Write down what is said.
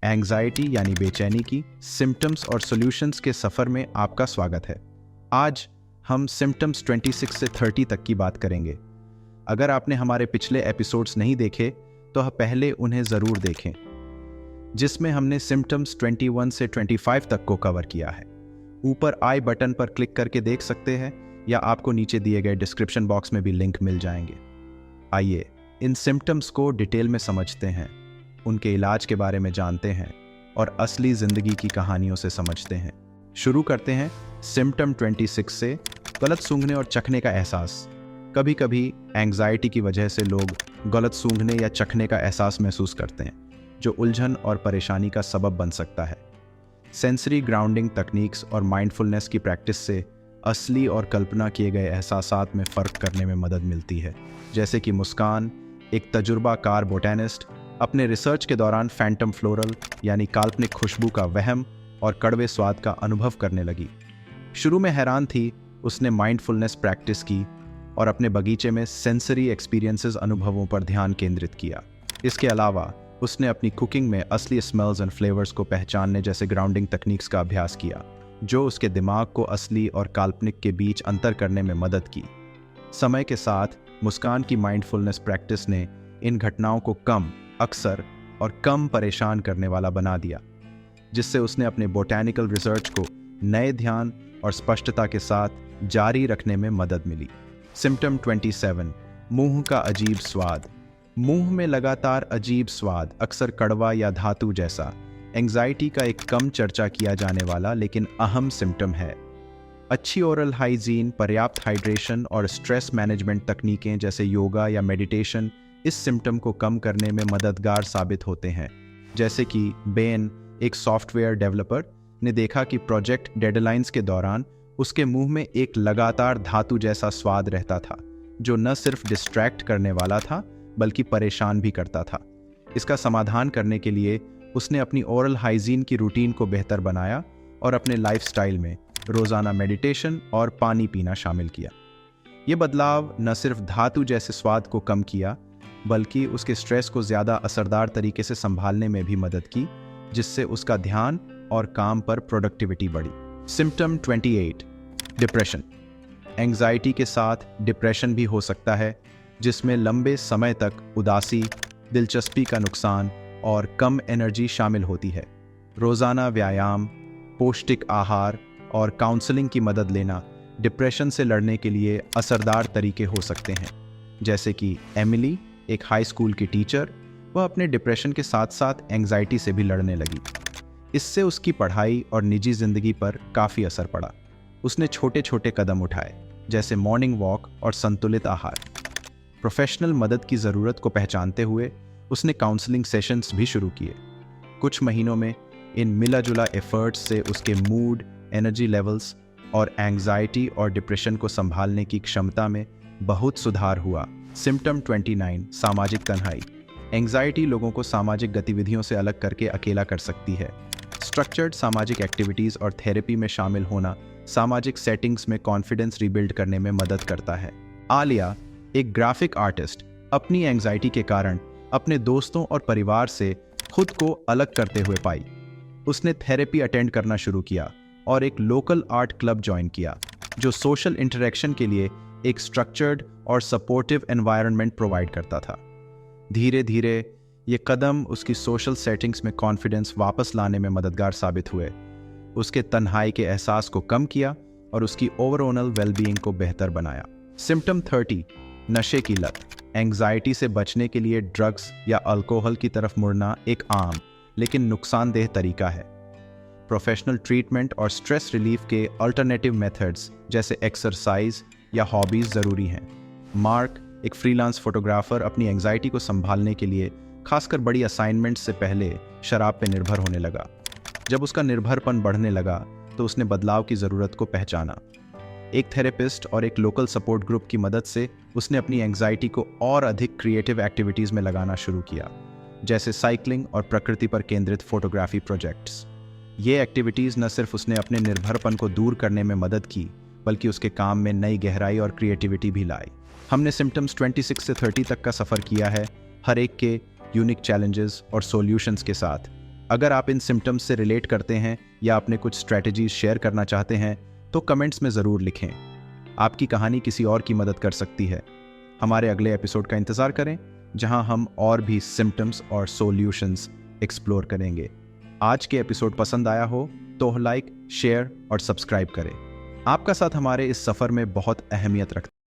Anxiety यानी बेचैनी की सिम्टम्स और सॉल्यूशंस के सफ़र में आपका स्वागत है। आज हम सिम्टम्स 26 से 30 तक की बात करेंगे। अगर आपने हमारे पिछले एपिसोड्स नहीं देखे तो पहले उन्हें ज़रूर देखें, जिसमें हमने सिम्टम्स 21 से 25 तक को कवर किया है। ऊपर आई बटन पर क्लिक करके देख सकते हैं या आपको नीचे दिए गए डिस्क्रिप्शन बॉक्स में भी लिंक मिल जाएंगे। आइए इन सिम्टम्स को डिटेल में समझते हैं, उनके इलाज के बारे में जानते हैं और असली ज़िंदगी की कहानियों से समझते हैं। शुरू करते हैं सिम्टम 26 से, गलत सूंघने और चखने का एहसास। कभी कभी एंग्जाइटी की वजह से लोग गलत सूंघने या चखने का एहसास महसूस करते हैं, जो उलझन और परेशानी का सबब बन सकता है। सेंसरी ग्राउंडिंग तकनीक्स और माइंडफुलनेस की प्रैक्टिस से असली और कल्पना किए गए एहसासात में फ़र्क करने में मदद मिलती है। जैसे कि मुस्कान, एक तजुर्बाकार बोटेनिस्ट, अपने रिसर्च के दौरान फैंटम फ्लोरल यानी काल्पनिक खुशबू का वहम और कड़वे स्वाद का अनुभव करने लगी। शुरू में हैरान थी, उसने माइंडफुलनेस प्रैक्टिस की और अपने बगीचे में सेंसरी एक्सपीरियंसेस अनुभवों पर ध्यान केंद्रित किया। इसके अलावा उसने अपनी कुकिंग में असली स्मेल्स एंड फ्लेवर्स को पहचानने जैसे ग्राउंडिंग तकनीक्स का अभ्यास किया, जो उसके दिमाग को असली और काल्पनिक के बीच अंतर करने में मदद की। समय के साथ मुस्कान की माइंडफुलनेस प्रैक्टिस ने इन घटनाओं को कम, अक्सर और कम परेशान करने वाला बना दिया, जिससे उसने अपने बोटैनिकल रिसर्च को नए ध्यान और स्पष्टता के साथ जारी रखने में मदद मिली। सिम्टम 27, मुंह का अजीब स्वाद। मुंह में लगातार अजीब स्वाद, अक्सर कड़वा या धातु जैसा, एंग्जाइटी का एक कम चर्चा किया जाने वाला लेकिन अहम सिम्टम है। अच्छी ओरल हाइजीन, पर्याप्त हाइड्रेशन और स्ट्रेस मैनेजमेंट तकनीकें जैसे योगा या मेडिटेशन इस सिम्टम को कम करने में मददगार साबित होते हैं। जैसे कि बेन, एक सॉफ्टवेयर डेवलपर, ने देखा कि प्रोजेक्ट डेडलाइंस के दौरान उसके मुंह में एक लगातार धातु जैसा स्वाद रहता था, जो न सिर्फ डिस्ट्रैक्ट करने वाला था बल्कि परेशान भी करता था। इसका समाधान करने के लिए उसने अपनी ओरल हाइजीन की रूटीन को बेहतर बनाया और अपने लाइफस्टाइल में रोज़ाना मेडिटेशन और पानी पीना शामिल किया। ये बदलाव न सिर्फ धातु जैसे स्वाद को कम किया, बल्कि उसके स्ट्रेस को ज़्यादा असरदार तरीके से संभालने में भी मदद की, जिससे उसका ध्यान और काम पर प्रोडक्टिविटी बढ़ी। Symptom 28, depression. एंग्जाइटी के साथ डिप्रेशन भी हो सकता है, जिसमें लंबे समय तक उदासी, दिलचस्पी का नुकसान और कम एनर्जी शामिल होती है। रोज़ाना व्यायाम, पौष्टिक आहार और काउंसलिंग की मदद लेना डिप्रेशन से लड़ने के लिए असरदार तरीके हो सकते हैं। जैसे कि एमिली, एक हाई स्कूल की टीचर, वह अपने डिप्रेशन के साथ साथ एंग्जाइटी से भी लड़ने लगी। इससे उसकी पढ़ाई और निजी जिंदगी पर काफ़ी असर पड़ा। उसने छोटे छोटे कदम उठाए, जैसे मॉर्निंग वॉक और संतुलित आहार। प्रोफेशनल मदद की ज़रूरत को पहचानते हुए उसने काउंसलिंग सेशंस भी शुरू किए। कुछ महीनों में इन मिला जुला एफर्ट्स से उसके मूड, एनर्जी लेवल्स और एंग्जाइटी और डिप्रेशन को संभालने की क्षमता में बहुत सुधार हुआ। सिम्टम 29, सामाजिक तन्हाई। एंग्जाइटी लोगों को सामाजिक गतिविधियों से अलग करके अकेला कर सकती है। स्ट्रक्चर्ड सामाजिक एक्टिविटीज़ और थेरेपी में शामिल होना सामाजिक सेटिंग्स में कॉन्फिडेंस रिबिल्ड करने में मदद करता है। आलिया, एक ग्राफिक आर्टिस्ट, अपनी एंग्जाइटी के कारण अपने दोस्तों और परिवार से खुद को अलग करते हुए पाई। उसने थेरेपी अटेंड करना शुरू किया और एक लोकल आर्ट क्लब ज्वाइन किया, जो सोशल इंटरेक्शन के लिए एक स्ट्रक्चर्ड और सपोर्टिव एनवायरनमेंट प्रोवाइड करता था। धीरे धीरे ये कदम उसकी सोशल सेटिंग्स में कॉन्फिडेंस वापस लाने में मददगार साबित हुए, उसके तन्हाई के एहसास को कम किया और उसकी ओवरऑल वेलबीइंग को बेहतर बनाया। सिम्टम 30, नशे की लत। एंग्जाइटी से बचने के लिए ड्रग्स या अल्कोहल की तरफ मुड़ना एक आम लेकिन नुकसानदेह तरीका है। प्रोफेशनल ट्रीटमेंट और स्ट्रेस रिलीफ के अल्टरनेटिव मेथड्स जैसे एक्सरसाइज या हॉबीज़ ज़रूरी हैं। मार्क, एक फ्रीलांस फोटोग्राफर, अपनी एंग्जाइटी को संभालने के लिए खासकर बड़ी असाइनमेंट्स से पहले शराब पर निर्भर होने लगा। जब उसका निर्भरपन बढ़ने लगा तो उसने बदलाव की ज़रूरत को पहचाना। एक थेरेपिस्ट और एक लोकल सपोर्ट ग्रुप की मदद से उसने अपनी एंग्जाइटी को और अधिक क्रिएटिव एक्टिविटीज़ में लगाना शुरू किया, जैसे साइकिलिंग और प्रकृति पर केंद्रित फोटोग्राफी प्रोजेक्ट्स। ये एक्टिविटीज़ न सिर्फ उसने अपने निर्भरपन को दूर करने में मदद की, बल्कि उसके काम में नई गहराई और क्रिएटिविटी भी लाई। हमने सिम्टम्स 26 से 30 तक का सफ़र किया है, हर एक के यूनिक चैलेंजेस और सॉल्यूशंस के साथ। अगर आप इन सिम्टम्स से रिलेट करते हैं या अपने कुछ स्ट्रैटेजीज शेयर करना चाहते हैं तो कमेंट्स में ज़रूर लिखें। आपकी कहानी किसी और की मदद कर सकती है। हमारे अगले एपिसोड का इंतज़ार करें, जहां हम और भी सिम्टम्स और सॉल्यूशंस एक्सप्लोर करेंगे। आज के एपिसोड पसंद आया हो तो लाइक, शेयर और सब्सक्राइब करें। आपका साथ हमारे इस सफ़र में बहुत अहमियत रखता है।